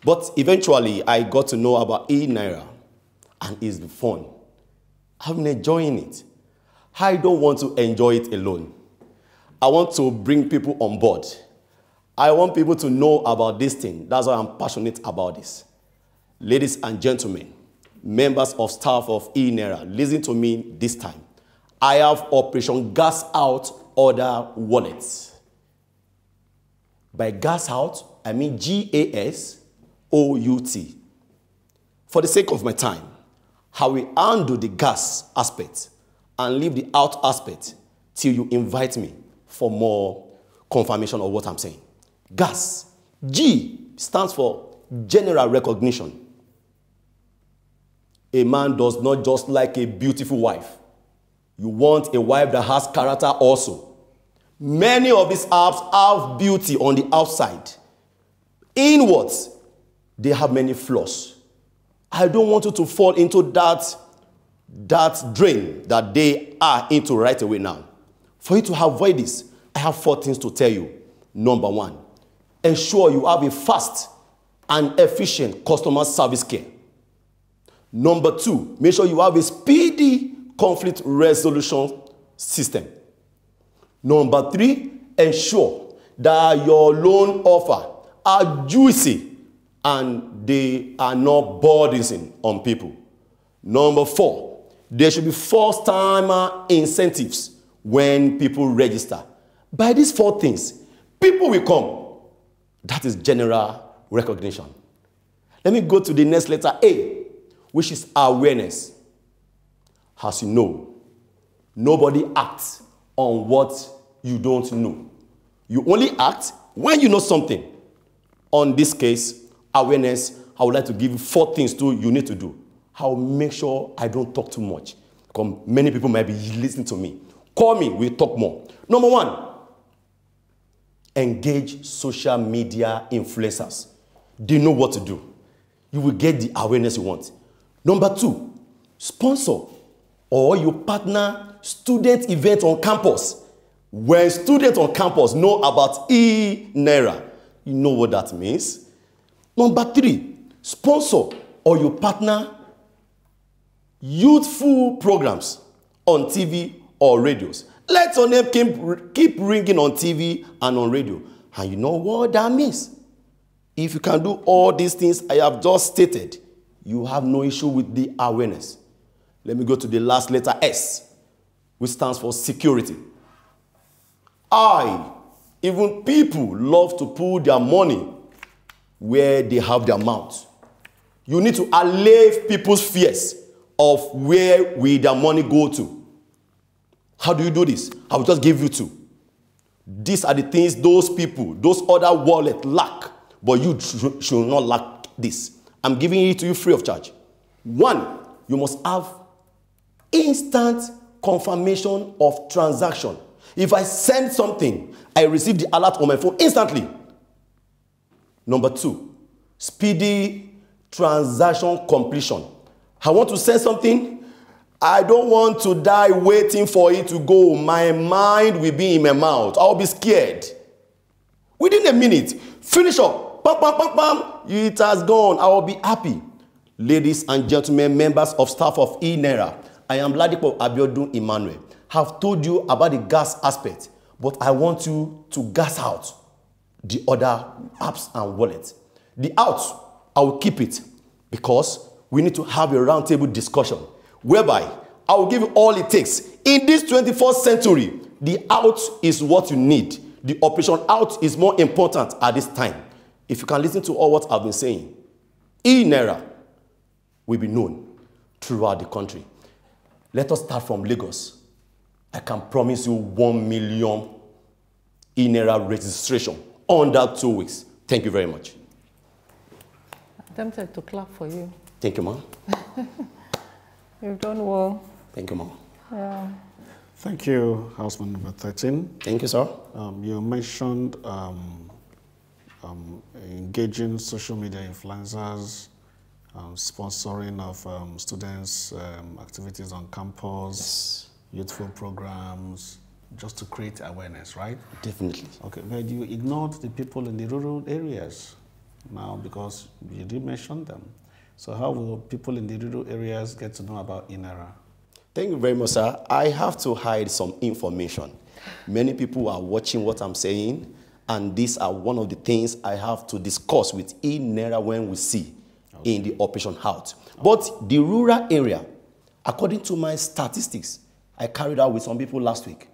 But eventually, I got to know about e-Naira, and it's fun. I'm enjoying it. I don't want to enjoy it alone. I want to bring people on board. I want people to know about this thing. That's why I'm passionate about this. Ladies and gentlemen, members of staff of INERA, listen to me this time. I have Operation Gas Out Order Wallets. By gas out, I mean GASOUT. For the sake of my time, I will handle the gas aspect and leave the out aspect till you invite me for more confirmation of what I'm saying. Gas. G stands for general recognition. A man does not just like a beautiful wife. You want a wife that has character also. Many of these apps have beauty on the outside. Inwards, they have many flaws. I don't want you to fall into that drain that they are into right away now. For you to avoid this, I have 4 things to tell you. Number 1, ensure you have a fast and efficient customer service care. Number 2, make sure you have a speedy conflict resolution system. Number 3, ensure that your loan offer are juicy and they are not burdensome on people. Number 4, there should be first-timer incentives when people register. By these 4 things, people will come. That is general recognition. Let me go to the next letter, A, which is awareness. As you know, nobody acts on what you don't know. You only act when you know something. On this case, awareness, I would like to give you 4 things you need to do. I'll make sure I don't talk too much, because many people might be listening to me. Call me, we'll talk more. Number 1, engage social media influencers. They know what to do. You will get the awareness you want. Number 2, sponsor or you partner student events on campus. When students on campus know about INERA, you know what that means. Number 3, sponsor or you partner youthful programs on TV or radios. Let your name keep ringing on TV and on radio. And you know what that means. If you can do all these things I have just stated, you have no issue with the awareness. Let me go to the last letter, S, which stands for security. Even people love to put their money where they have their mouth. You need to allay people's fears of where will their money go to. How do you do this? I will just give you 2. These are the things those people, those other wallets lack, but you should not lack this. I'm giving it to you free of charge. 1, you must have instant confirmation of transaction. If I send something, I receive the alert on my phone instantly. Number 2, speedy transaction completion. I want to send something. I don't want to die waiting for it to go. My mind will be in my mouth. I'll be scared. Within a minute, finish up. Bam, bam, bam, bam. It has gone. I will be happy. Ladies and gentlemen, members of staff of INERA, I am Ladipo Abiodun Emmanuel. Have told you about the gas aspect, but I want you to gas out the other apps and wallets. The out, I will keep it because we need to have a roundtable discussion whereby I will give you all it takes. In this 21st century, the out is what you need. The operation out is more important at this time. If you can listen to all what I've been saying, INERA will be known throughout the country. Let us start from Lagos. I can promise you 1 million INERA registration under 2 weeks. Thank you very much.
I'm tempted to clap for you.
Thank you, ma'am.
You've done well.
Thank you, ma'am.
Yeah.
Thank you, Houseman number 13.
Thank you, sir.
You mentioned engaging social media influencers, sponsoring of students' activities on campus, yes. Youthful programs, just to create awareness, right?
Definitely.
Okay, but you ignored the people in the rural areas now because you did mention them. So how will people in the rural areas get to know about INERA?
Thank you very much, sir. I have to hide some information. Many people are watching what I'm saying, and these are one of the things I have to discuss with Naira when we see in the operation out. But the rural area, according to my statistics, I carried out with some people last week,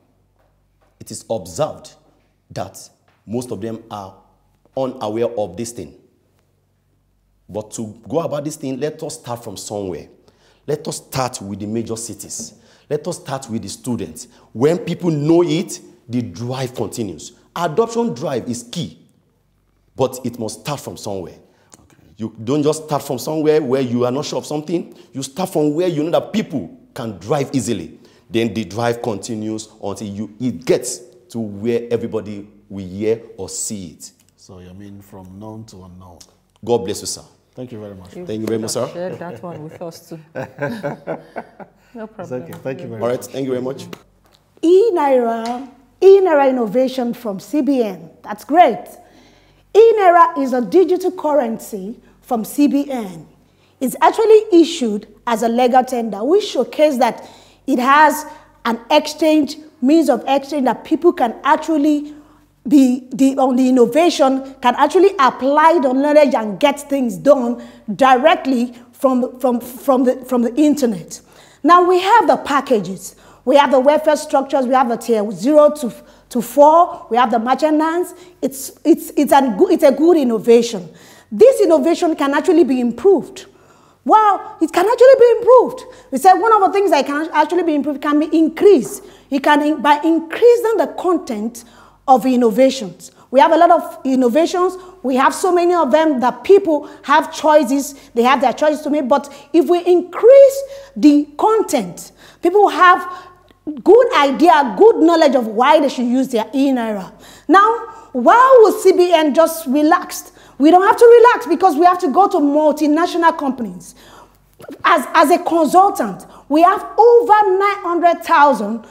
it is observed that most of them are unaware of this thing. But to go about this thing, let us start from somewhere. Let us start with the major cities. Let us start with the students. When people know it, the drive continues. Adoption drive is key, but it must start from somewhere. Okay. You don't just start from somewhere where you are not sure of something. You start from where you know that people can drive easily. Then the drive continues until it gets to where everybody will hear or see it.
So you mean from known to unknown?
God bless you, sir.
Thank you very much.
Thank you very much, sir.
Shared that one with us too. No problem.
Okay. Thank you very much.
All right. Thank you very much.
E-Naira innovation from CBN. That's great. E-Naira is a digital currency from CBN. It's actually issued as a legal tender, which showcases that it has an exchange, means of exchange that people can actually on the innovation can actually apply the knowledge and get things done directly from the internet. Now we have the packages. We have the welfare structures. We have the tier 0 to 4. We have the merchandise. It's a good innovation. This innovation can actually be improved. Well, it can actually be improved. We said one of the things that can actually be improved can be increased. You can by increasing the content of innovations. We have a lot of innovations. We have so many of them that people have choices. They have their choices to make. But if we increase the content, people have good idea, good knowledge of why they should use their e-Naira. Now, why would CBN just relax? We don't have to relax because we have to go to multinational companies. As a consultant, we have over 900,000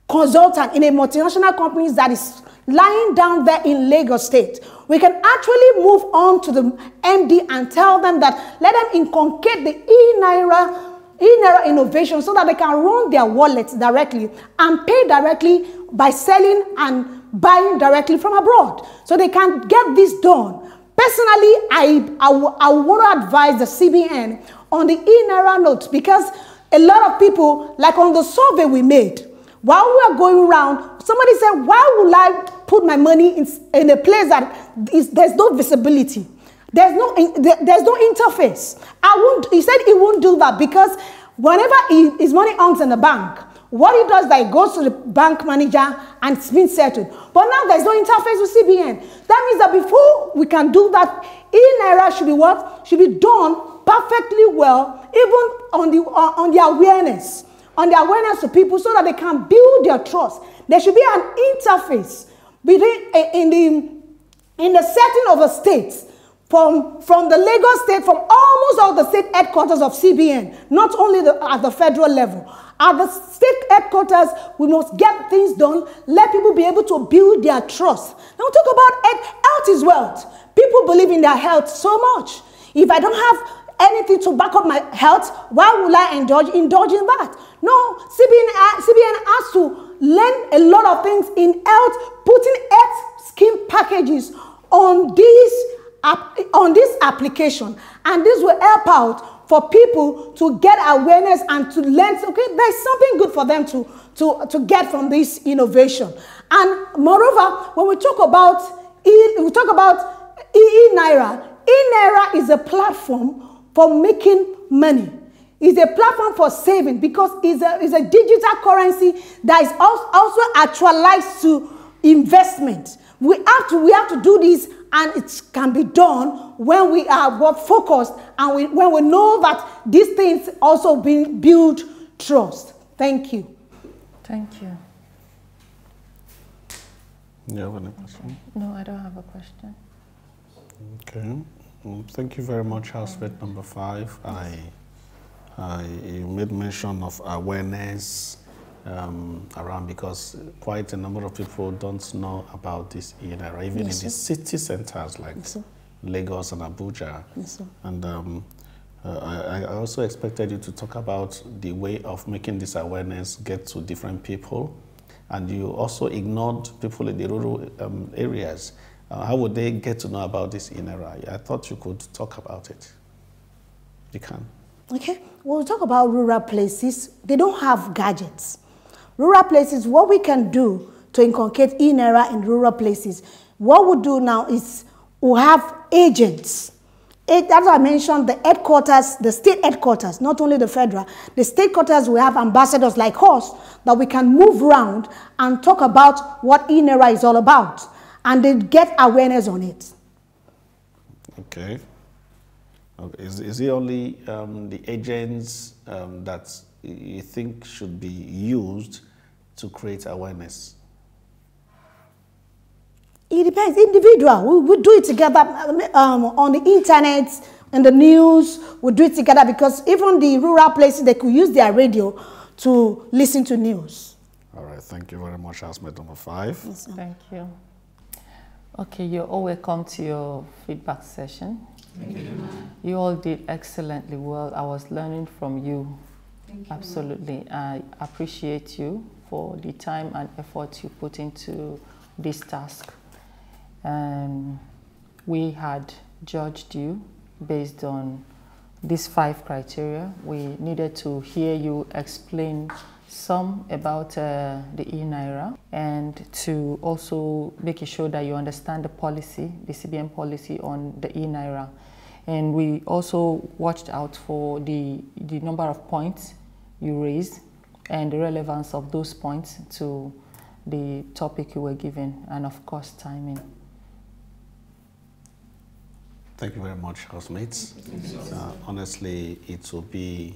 consultants in a multinational companies that is lying down there in Lagos State. We can actually move on to the MD and tell them that let them inculcate the e-Naira innovation so that they can run their wallets directly and pay directly by selling and buying directly from abroad. So they can get this done. Personally, I want to advise the CBN on the e-Naira note because a lot of people, like on the survey we made, while we are going around, somebody said, why would I put my money in a place that there's no visibility? There's no interface. He said he won't do that because whenever his money hangs in the bank, what he does is that he goes to the bank manager and it's been settled. But now there's no interface with CBN. That means that before we can do that, e-Naira should be what? Should be done perfectly well, even on the awareness. On the awareness to people so that they can build their trust. There should be an interface between in the setting of the states, from the Lagos State, from almost all the state headquarters of CBN, not only at the federal level. At the state headquarters, we must get things done, let people be able to build their trust. Now we talk about health is wealth. People believe in their health so much. If I don't have anything to back up my health, why would I indulge in that? No, CBN has to learn a lot of things in health, putting health scheme packages on this application. And this will help out for people to get awareness and to learn, okay, there's something good for them to get from this innovation. And moreover, when we talk about e-Naira, e-Naira is a platform for making money. It's a platform for saving because it's a digital currency that is also actualized to investment. We have to do this, and it can be done when we are focused and when we know that these things also build trust. Thank you.
Thank you.
You have any question?
No, I don't have a question.
Okay. Thank you very much, housemate number 5. You made mention of awareness around because quite a number of people don't know about this e-Naira, even in the city centers like Lagos and Abuja. And I also expected you to talk about the way of making this awareness get to different people, and you also ignored people in the rural areas. How would they get to know about this INERA? I thought you could talk about it. You can.
Okay, we'll talk about rural places. They don't have gadgets. Rural places, what we can do to inculcate INERA in rural places, what we'll do now is we'll have agents. As I mentioned, the headquarters, the state headquarters, not only the federal, the state headquarters will have ambassadors like us that we can move around and talk about what INERA is all about, and they get awareness on it.
Okay. Is it only the agents that you think should be used to create awareness?
It depends. Individual. We do it together on the internet, in the news. We do it together because even the rural places, they could use their radio to listen to news.
All right. Thank you very much, housemate number 5.
Yes, thank you. Okay, you're all welcome to your feedback session. Thank you. You all did excellently well. I was learning from you. Thank you. Absolutely. I appreciate you for the time and effort you put into this task. We had judged you based on these 5 criteria. We needed to hear you explain some about the INERA and to also make sure that you understand the policy, the CBN policy on the INERA. And we also watched out for the number of points you raised and the relevance of those points to the topic you were given, and of course timing.
Thank you very much, housemates. Honestly, it will be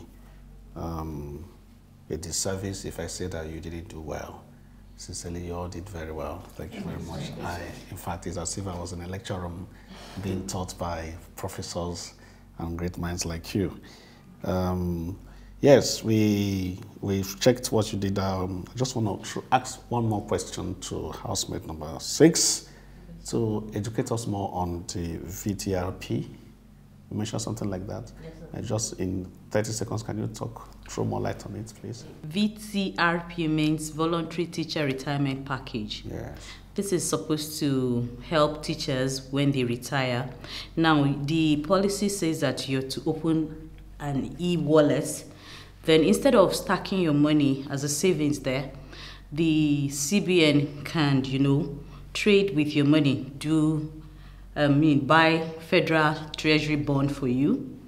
a disservice if I say that you didn't do well. Sincerely, you all did very well. Thank you very much. In fact, it's as if I was in a lecture room being taught by professors and great minds like you. Yes, we've checked what you did. I just want to ask one more question to housemate number 6 to educate us more on the VTRP. You mentioned something like that. Yes, just in 30 seconds, can you throw more light on it, please?
VTRP means Voluntary Teacher Retirement Package.
Yes.
This is supposed to help teachers when they retire. Now, the policy says that you're to open an e-wallet. Then instead of stacking your money as a savings there, the CBN can, trade with your money, buy federal treasury bond for you.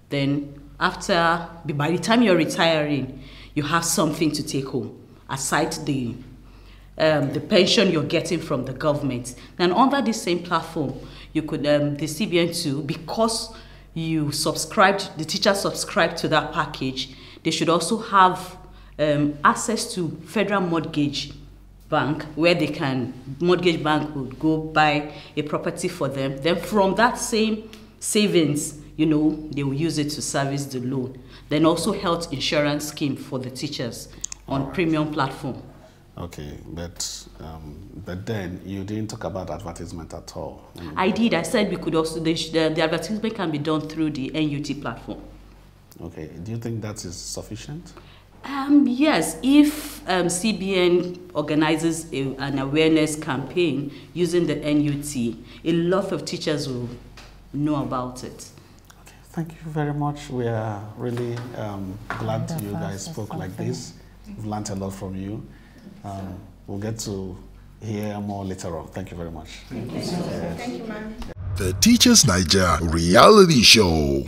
Then by the time you're retiring, you have something to take home, aside the pension you're getting from the government. And under the same platform, you could, the CBN too, because the teacher subscribed to that package, they should also have access to federal mortgage bank, where mortgage bank would go buy a property for them. Then from that same savings, they will use it to service the loan. Then also health insurance scheme for the teachers on premium platform. Okay,
but then you didn't talk about advertisement at all.
I did. I said we could also, the advertisement can be done through the NUT platform.
Okay, do you think that is sufficient?
Yes, if CBN organizes an awareness campaign using the NUT, a lot of teachers will know about it.
Okay, thank you very much. We are really glad you guys spoke like this. We've learned a lot from you. We'll get to hear more later on. Thank you very much.
Thank you. Thank you, ma'am. The Teachers Naija reality show.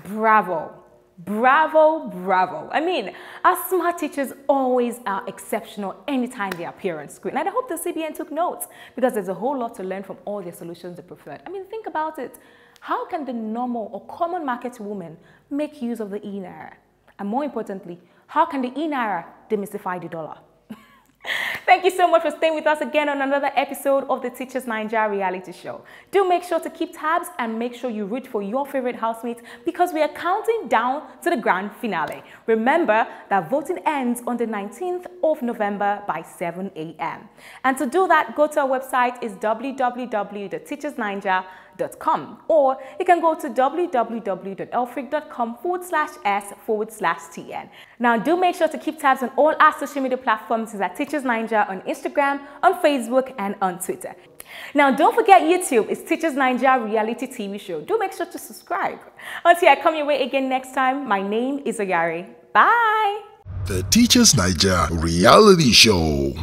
Bravo. Bravo, bravo. I mean, our smart teachers always are exceptional anytime they appear on screen. And I hope the CBN took notes because there's a whole lot to learn from all their solutions they preferred. I mean, think about it. How can the normal or common market woman make use of the INERA? And more importantly, how can the INERA demystify the dollar? Thank you so much for staying with us again on another episode of the Teachers Naija reality show. Do make sure to keep tabs and make sure you root for your favorite housemates because we are counting down to the grand finale. Remember that voting ends on the 19th of November by 7 a.m. And to do that, go to our website, is www.teachersnaija.com. elfric.com, or you can go to www.elfric.com/s/TN. Now, do make sure to keep tabs on all our social media platforms at Teachers Naija on Instagram, on Facebook, and on Twitter. Now, don't forget YouTube is Teachers Naija reality TV show. Do make sure to subscribe. Until I come your way again next time, my name is Oyari. Bye!
The Teachers Naija reality show.